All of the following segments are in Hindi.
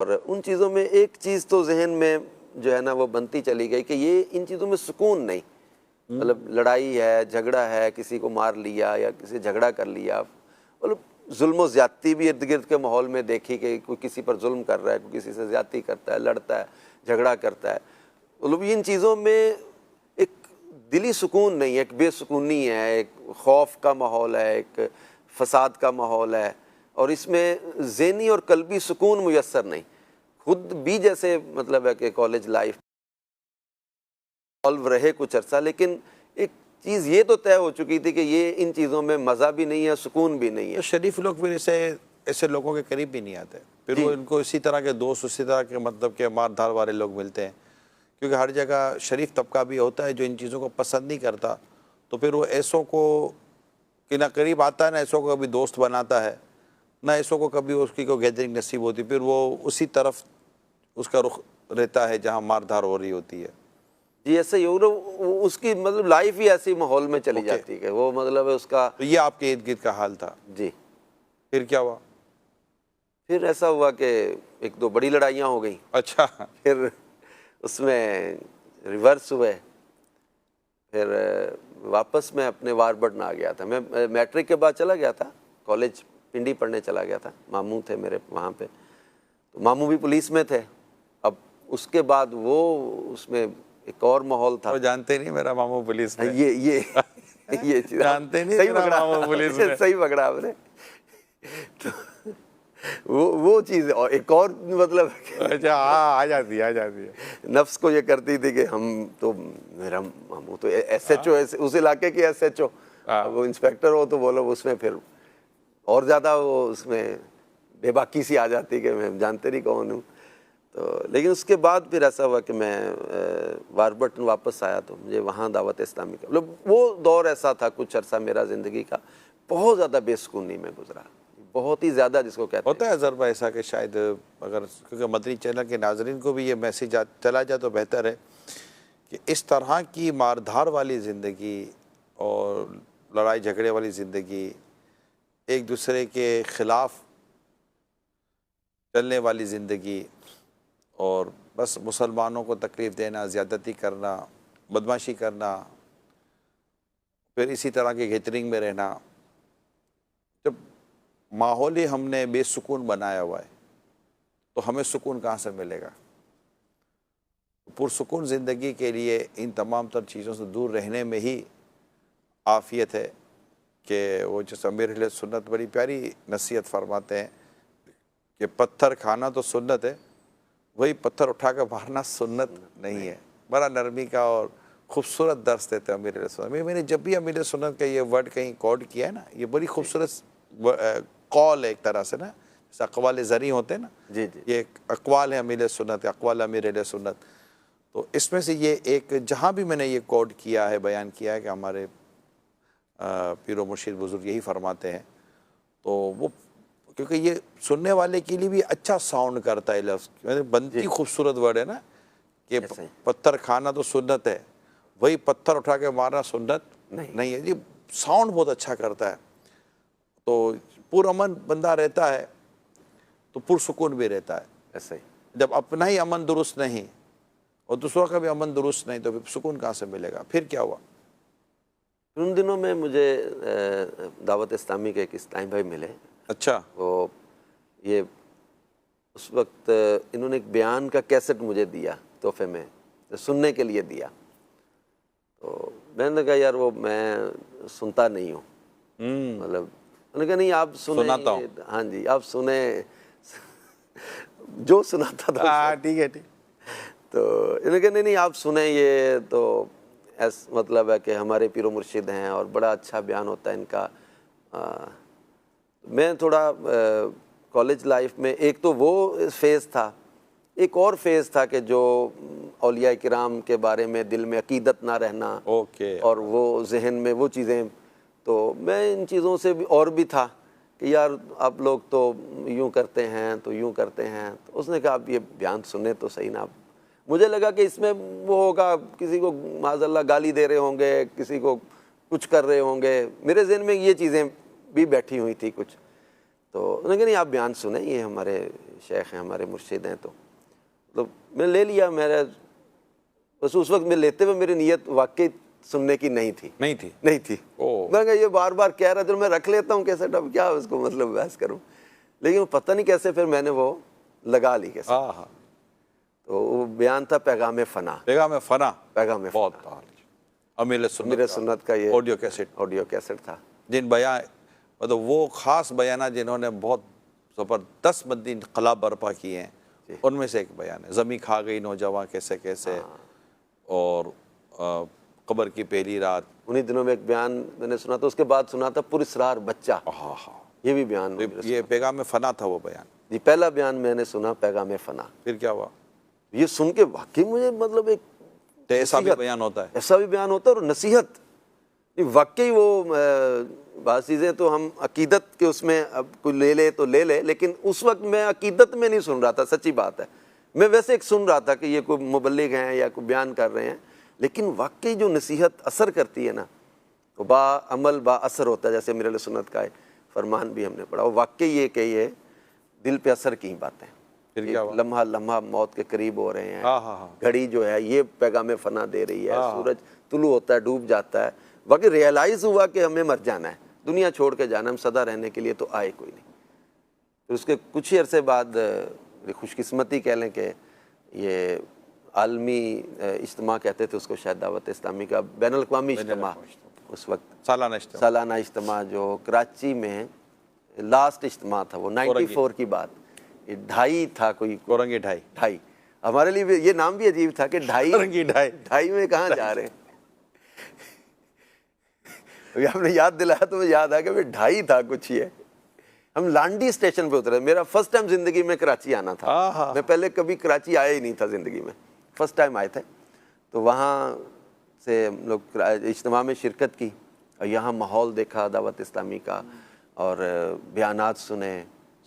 और उन चीज़ों में एक चीज़ तो जहन में जो है ना वो बनती चली गई कि ये इन चीज़ों में सुकून नहीं, मतलब लड़ाई है, झगड़ा है, किसी को मार लिया या किसी झगड़ा कर लिया, मतलब जुल्म व ज़्यादती भी इर्द गिर्द के माहौल में देखी कि कोई किसी पर जुल्म कर रहा है, कोई किसी से ज़्यादती करता है, लड़ता है, झगड़ा करता है, मतलब इन चीज़ों में एक दिली सुकून नहीं है, एक बेसुकूनी है, एक खौफ का माहौल है, एक फसाद का माहौल है, और इसमें ज़हनी और कल्बी सुकून मुयस्सर नहीं। खुद भी जैसे मतलब है कि कॉलेज लाइफ सॉल्व रहे कुछ अर्सा, लेकिन एक चीज़ ये तो तय हो चुकी थी कि ये इन चीज़ों में मज़ा भी नहीं है, सुकून भी नहीं है। तो शरीफ लोग फिर ऐसे लोगों के करीब भी नहीं आते, फिर वो इनको इसी तरह के दोस्त, उसी तरह के मतलब के मारधार वाले लोग मिलते हैं, क्योंकि हर जगह शरीफ तबका भी होता है जो इन चीज़ों को पसंद नहीं करता, तो फिर वो ऐसों को कि ना करीब आता है, ना ऐसों को कभी दोस्त बनाता है, ना ऐसों को कभी उसकी को गैदरिंग नसीब होती, फिर वो उसी तरफ उसका रुख रहता है जहाँ मारधार हो रही होती है। जी ऐसे ही हो, उसकी मतलब लाइफ ही ऐसी माहौल में चली जाती है कि वो मतलब है उसका। तो ये आपके इर्द गिर्द का हाल था। जी फिर क्या हुआ? फिर ऐसा हुआ कि एक दो बड़ी लड़ाइयाँ हो गई, अच्छा। फिर उसमें रिवर्स हुए, फिर वापस मैं अपने वारबर्डन आ गया था। मैं मैट्रिक के बाद चला गया था कॉलेज, पिंडी पढ़ने चला गया था, मामू थे मेरे वहाँ पे, तो मामू भी पुलिस में थे। अब उसके बाद वो उसमें एक और माहौल था। तो जानते नहीं मेरा मामू पुलिस में? ये चीज़ जानते नहीं सही मेरा पकड़ा, मामू पुलिस में? सही पकड़ा आपने। तो वो चीज़ और एक और मतलब अच्छा, हाँ, आ जाती है। नफ्स को ये करती थी कि हम तो, मेरा मामू तो SHO उस इलाके के SHO, वो इंस्पेक्टर हो तो बोलो उसमें फिर और ज़्यादा वो उसमें बेबाकी सी आ जाती कि मैं जानते नहीं कौन हूँ। तो लेकिन उसके बाद फिर ऐसा हुआ कि मैं वारबर्टन वापस आया तो मुझे वहाँ दावत इस्लामी का मतलब वो दौर ऐसा था कुछ अर्सा मेरा ज़िंदगी का बहुत ज़्यादा बेसुकूनी में गुजरा, बहुत ही ज़्यादा, जिसको कहते हैं। होता है ज़रूर ऐसा कि शायद अगर क्योंकि मदनी चैनल के नाजरीन को भी ये मैसेज चला जाए तो बेहतर है कि इस तरह की मारधार वाली ज़िंदगी और लड़ाई झगड़े वाली ज़िंदगी, एक दूसरे के ख़िलाफ़ चलने वाली ज़िंदगी और बस मुसलमानों को तकलीफ़ देना, ज़्यादती करना, बदमाशी करना, फिर इसी तरह के गैदरिंग में रहना, जब माहौल ही हमने बेसुकून बनाया हुआ है तो हमें सुकून कहाँ से मिलेगा? पुरसुकून ज़िंदगी के लिए इन तमाम तर चीज़ों से दूर रहने में ही आफ़ियत है कि वो जैसे अमीर अहले सुन्नत बड़ी प्यारी नसीहत फरमाते हैं कि पत्थर खाना तो सुन्नत है, वही पत्थर उठा कर मारना सुन्नत नहीं है। बड़ा नरमी का और खूबसूरत दर्स देते हैं अमीर अहले सुन्नत। मैंने जब भी अमीर अहले सुन्नत का ये वर्ड कहीं कोड किया है ना, ये बड़ी खूबसूरत कॉल है एक तरह से ना, जैसे अक़वाल ज़री होते हैं ना, जी जी, ये एक अक़वाल है अमीर सुन्नत, अक़वाल अमीर अहले सुन्नत। तो इसमें से ये एक जहाँ भी मैंने ये कोड किया है, बयान किया है कि हमारे पीर व मुर्शिद बुज़ुर्ग यही फरमाते हैं, तो वो क्योंकि ये सुनने वाले के लिए भी अच्छा साउंड करता है लफ्ज़, बनती खूबसूरत वर्ड है ना कि पत्थर खाना तो सुन्नत है, वही पत्थर उठा के मारना सुन्नत नहीं है। ये साउंड बहुत अच्छा करता है। तो पुरअमन बंदा रहता है तो पुरसुकून भी रहता है। ऐसे ही जब अपना ही अमन दुरुस्त नहीं और दूसरों का भी अमन दुरुस्त नहीं तो फिर सुकून कहाँ से मिलेगा? फिर क्या हुआ? उन दिनों में मुझे दावत इस्लामी के एक इस्लामी भाई मिले। अच्छा। वो ये उस वक्त इन्होंने एक बयान का कैसेट मुझे दिया तोहफे में, तो सुनने के लिए दिया। तो मैंने कहा यार वो मैं सुनता नहीं हूँ, मतलब उन्होंने कहा नहीं आप सुने, सुनाता हूँ। हाँ जी आप सुने जो सुनाता था। ठीक है, ठीक। तो इन्होंने कहा नहीं नहीं आप सुने, ये तो मतलब है कि हमारे पीरो मुर्शिद हैं और बड़ा अच्छा बयान होता है इनका। मैं थोड़ा कॉलेज लाइफ में एक तो वो फेज़ था, एक और फेज़ था कि जो औलिया किराम के बारे में दिल में अकीदत ना रहना, ओके, और वो जहन में वो चीज़ें, तो मैं इन चीज़ों से भी और भी था कि यार आप लोग तो यूँ करते हैं तो यूँ करते हैं। तो उसने कहा आप ये बयान सुने तो सही ना। मुझे लगा कि इसमें वो होगा, किसी को माज़अल्लाह गाली दे रहे होंगे, किसी को कुछ कर रहे होंगे, मेरे जहन में ये चीज़ें भी बैठी हुई थी कुछ। तो उन्होंने कहा नहीं आप बयान सुने, ये हमारे शेख हैं, हमारे मुर्शिद हैं, तो मतलब मैंने ले लिया। मेरा बस उस वक्त मैं लेते हुए मेरी नीयत वाकई सुनने की नहीं थी। नहीं थी। ओह। मैं कहा ये बार बार कह रहा, चलो मैं रख लेता हूँ कैसेट, अब क्या उसको मतलब बहस करूँ। लेकिन वो पता नहीं कैसे फिर मैंने वो लगा ली कैसे। हाँ। तो वो बयान था पैगाम फ़ना। पैगाम फ़ना। पैगाम बहुत फ़ना। अमीर सुन्नत का ये ऑडियो कैसेट था। जिन बयान मतलब वो ख़ास बयाना जिन्होंने बहुत ज़बरदस्त बंदी इनकलाब बर्पा किए हैं, उनमें से एक बयान है, ज़मी खा गई नौजवान कैसे कैसे, और कब्र की पहली रात। उन्हीं दिनों में एक बयान मैंने सुना था, उसके बाद सुना था पुरस्रार बच्चा। हाँ, ये भी बयान तो ये पैगाम फ़ना था वो बयान। जी, पहला बयान मैंने सुना पैगाम फ़ना। फिर क्या हुआ? ये सुन के वाकई मुझे मतलब एक तो ऐसा भी बयान होता है? ऐसा भी बयान होता है, और नसीहत वाकई वो बात चीज़ें तो हम अकीदत के उसमें अब कोई ले ले तो ले ले, लेकिन उस वक्त मैं अकीदत में नहीं सुन रहा था, सच्ची बात है। मैं वैसे एक सुन रहा था कि ये कोई मुबल्लिग हैं या कोई बयान कर रहे हैं, लेकिन वाकई जो नसीहत असर करती है ना, तो बा अमल बा असर होता है। जैसे मेरे लिए सुन्नत का है फरमान भी हमने पढ़ा, वो वाकई ये कही है, दिल पे असर की बातें। फिर क्या हुआ? लम्हा लम्हा मौत के करीब हो रहे हैं। हाँ। घड़ी जो है ये पैगाम फ़ना दे रही है। सूरज तुलू होता है, डूब जाता है। वाकई रियलाइज़ हुआ कि हमें मर जाना है, दुनिया छोड़ के जाना, हम सदा रहने के लिए तो आए कोई नहीं। तो उसके कुछ ही अरसे बाद खुशकिस्मती कह लें कि ये आलमी इज्तिमा कहते थे उसको, शायद दावत इस्लामी का बैनुल अक़वामी इज्तिमा, उस वक्त सालाना इज्तिमा जो कराची में लास्ट इज्तिमा था, वो 94 की बात। ये ढाई था, कोई कोरंगी ढाई। हमारे लिए ये नाम भी अजीब था कि ढाई में कहाँ जा रहे हैं। अभी आपने याद दिलाया तो मुझे याद आ गया, ढाई था कुछ ये। हम लांडी स्टेशन पे उतरे। मेरा फर्स्ट टाइम जिंदगी में कराची आना था। मैं पहले कभी कराची आया ही नहीं था जिंदगी में, फर्स्ट टाइम आए थे। तो वहाँ से हम लोग इज्तिमा में शिरकत की, और यहाँ माहौल देखा दावत इस्लामी का, और बयानात सुने,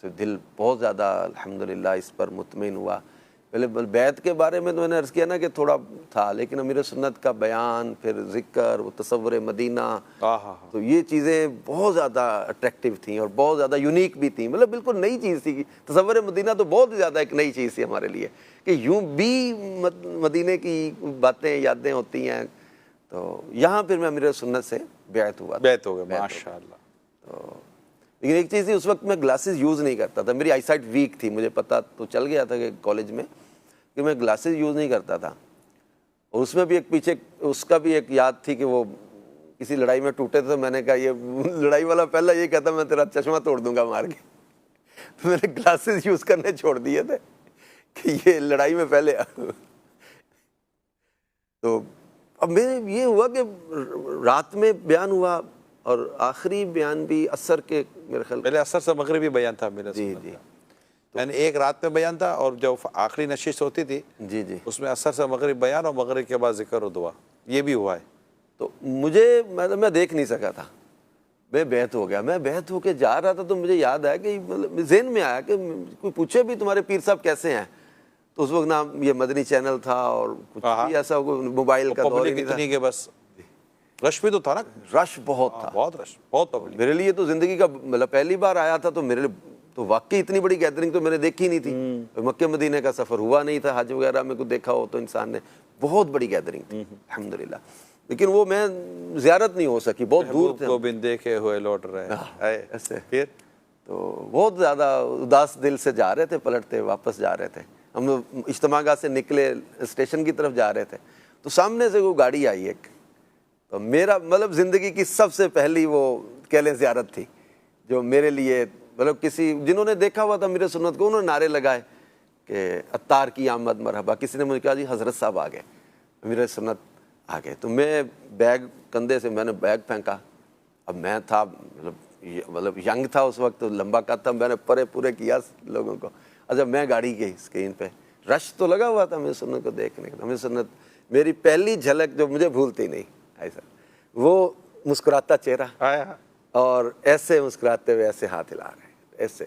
तो दिल बहुत ज़्यादा अल्हम्दुलिल्लाह इस पर मुतमिन हुआ। पहले बैत के बारे में तो मैंने अर्ज़ किया ना कि थोड़ा था, लेकिन अमीर सुन्नत का बयान, फिर ज़िक्र, वो तसव्वुर मदीना, तो ये चीज़ें बहुत ज़्यादा अट्रैक्टिव थी और बहुत ज़्यादा यूनिक भी थी। मतलब बिल्कुल नई चीज़ थी। तसव्वुर मदीना तो बहुत ज़्यादा एक नई चीज़ थी हमारे लिए, कि यूँ भी मदीने की बातें यादें होती हैं। तो यहाँ फिर मैं अमीर सुन्नत से बैत हुआ। बैत हो गया, माशाअल्लाह। तो लेकिन एक चीज़ थी, उस वक्त मैं ग्लासेस यूज़ नहीं करता था। मेरी आईसाइट वीक थी, मुझे पता तो चल गया था कि कॉलेज में कि मैं ग्लासेस यूज़ नहीं करता था। और उसमें भी एक पीछे उसका भी एक याद थी कि वो किसी लड़ाई में टूटे थे, तो मैंने कहा ये लड़ाई वाला पहला ये कहता मैं तेरा चश्मा तोड़ दूंगा मार के। तो मैंने ग्लासेस यूज़ करने छोड़ दिए थे कि ये लड़ाई में पहले। तो अब मेरे ये हुआ कि रात में बयान हुआ, और आखिरी बयान भी असर के, मेरे ख्याल पहले असर से मगरिबी बयान था मेरा। जी। यानी एक रात में बयान था, और जो आखिरी नशिश होती थी जी उसमें असर से मगरिब बयान, और मगरिब के बाद जिक्र और दुआ, ये भी हुआ है। तो मुझे मतलब मैं देख नहीं सका था, मैं बैत हो गया। मैं बैत होके जा रहा था, तो मुझे याद आया कि मतलब ज़हन में आया कि कोई पूछे भी तुम्हारे पीर साहब कैसे हैं, तो उस वक्त ना ये मदनी चैनल था और कुछ भी ऐसा मोबाइल का दौर ही नहीं था। के बस रश भी तो था ना, रश बहुत था, बहुत रश, बहुत पब्लिक। मेरे लिए तो ज़िंदगी का मतलब पहली बार आया था, तो मेरे लिए तो वाकई इतनी बड़ी गैदरिंग तो मैंने देखी नहीं थी। मक्के मदीने का सफ़र हुआ नहीं था, हज वगैरह में कुछ देखा हो तो इंसान ने, बहुत बड़ी गैदरिंग थी अल्हम्दुलिल्लाह। लेकिन वो मैं ज़ियारत नहीं हो सकी, बहुत दूर थे। गोविंद देखे हुए लौट रहे हैं ऐसे। फिर तो बहुत ज़्यादा उदास दिल से जा रहे थे, पलटते वापस जा रहे थे। हम लोग इज्तिमागाह से निकले, स्टेशन की तरफ जा रहे थे, तो सामने से वो गाड़ी आई एक। तो मेरा मतलब ज़िंदगी की सबसे पहली वो कह लें ज़ियारत थी, जो मेरे लिए मतलब किसी जिन्होंने देखा हुआ था मेरे सुन्नत को, उन्होंने नारे लगाए कि अत्तार की आमद मरहबा। किसी ने मुझे कहा जी हज़रत साहब आ गए, मेरे सुन्नत आ गए। तो मैं बैग कंधे से मैंने बैग फेंका। अब मैं था मतलब यंग था उस वक्त, तो लंबा कद था, मैंने पूरे किया लोगों को। अच्छा मैं गाड़ी गई स्क्रीन पे, रश तो लगा हुआ था मेरे सुन्नत को देखने का। मेरे सुन्नत मेरी पहली झलक जो मुझे भूलती नहीं ऐसा, वो मुस्कुराता चेहरा आया, और ऐसे मुस्कुराते हुए ऐसे हाथ हिला रहे, ऐसे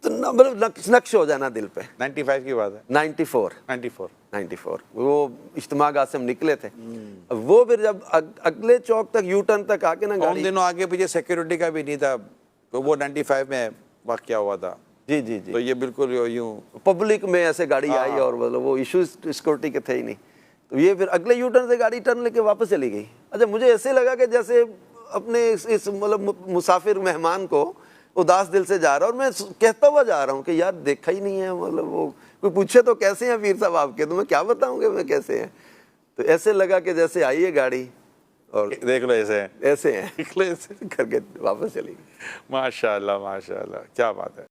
तो मतलब नक्श हो जाना दिल पे। 95 की बात है। 94 वो इज्तिमागाह से हम निकले थे। वो फिर जब अगले चौक तक यू टर्न तक आके ना, उन दिनों आगे पीछे सिक्योरिटी का भी नहीं था, तो वो 95 में वाक़या हुआ था। जी जी जी। तो ये बिल्कुल यूं पब्लिक में ऐसे गाड़ी आई और मतलब वो इशू सिक्योरिटी के थे ही नहीं, तो ये फिर अगले यू टर्न से गाड़ी टर्न लेके वापस चली गई। अच्छा, मुझे ऐसे लगा कि जैसे अपने इस मतलब मुसाफिर मेहमान को उदास दिल से जा रहा और मैं कहता हुआ जा रहा हूँ कि यार देखा ही नहीं है, मतलब वो कोई पूछे तो कैसे हैं पीर साहब आपके, तो मैं क्या बताऊँगा मैं कैसे हैं। तो ऐसे लगा कि जैसे आई है गाड़ी और देख लो ऐसे हैं, ऐसे हैं करके वापस चली गई। माशाल्लाह माशाल्लाह, क्या बात है।